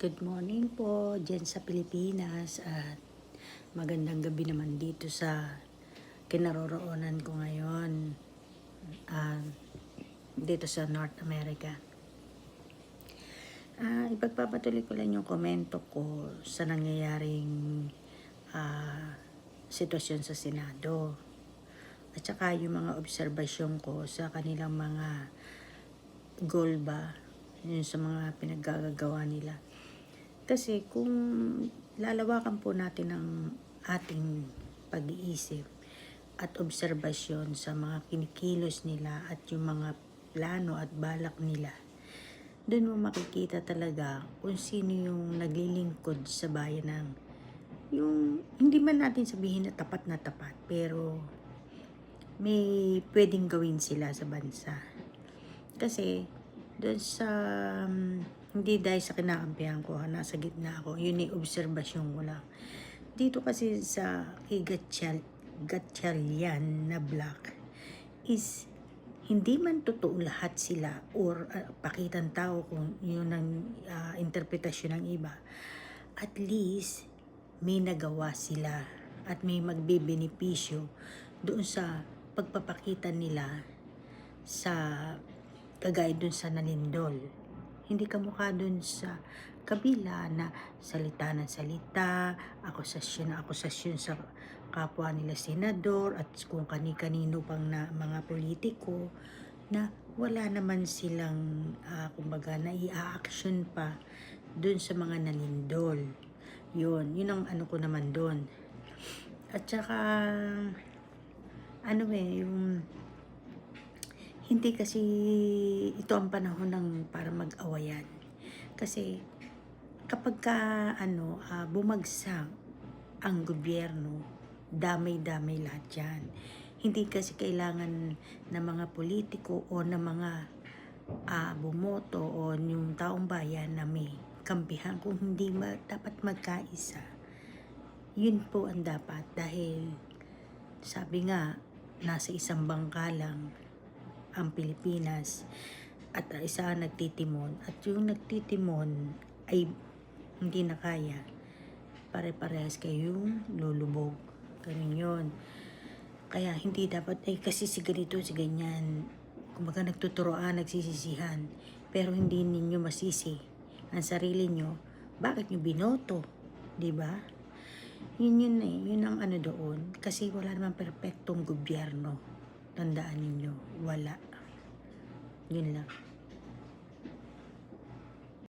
Good morning po dyan sa Pilipinas at magandang gabi naman dito sa kinaroroonan ko ngayon dito sa North America. Ipagpapatuloy ko lang yung komento ko sa nangyayaring sitwasyon sa Senado at saka yung mga obserbasyon ko sa kanilang mga goal ba, yun sa mga pinaggagawa nila. Kasi kung lalawakan po natin ang ating pag-iisip at obserbasyon sa mga kinikilos nila at yung mga plano at balak nila, doon mo makikita talaga kung sino yung naglilingkod sa bayan ng yung hindi man natin sabihin na tapat, pero may pwedeng gawin sila sa bansa. Kasi doon sa hindi dahil sa kinakampihan ko, nasa gitna ako, yun yung obserbasyon ko lang. Dito kasi sa Gatchalian na black is hindi man totoo lahat sila or pakitang tao kung yun ang interpretasyon ng iba. At least may nagawa sila at may magbebenepisyo doon sa pagpapakita nila sa kagaya dun sa Nalindol. Hindi kamukha dun sa kabila na salita ng salita, akusasyon sa kapwa nila senador at kung kani-kanino pang na mga politiko na wala naman silang kumbaga nai-action pa dun sa mga Nalindol. Yun ang ano ko naman dun. At saka yung hindi kasi ito ang panahon ng para mag-awayan. Kasi kapag bumagsak ang gobyerno, damay-damay lahat yan. Hindi kasi kailangan ng mga politiko o ng mga bumoto o yung taong bayan na may kampihan kung hindi dapat magkaisa. Yun po ang dapat dahil sabi nga, nasa isang bangka lang ang Pilipinas at isa nagtitimon at yung nagtitimon ay hindi na kaya, pare-parehas kayong lulubog. Ganun yun. Kaya hindi dapat kasi si ganito, si ganyan, kumbaga nagtuturoan, nagsisisihan, pero hindi ninyo masisi ang sarili nyo, bakit nyo binoto, di ba? Yun ang ano doon, kasi wala naman perpektong gobyerno. Tandaan ninyo, wala. Yun lang.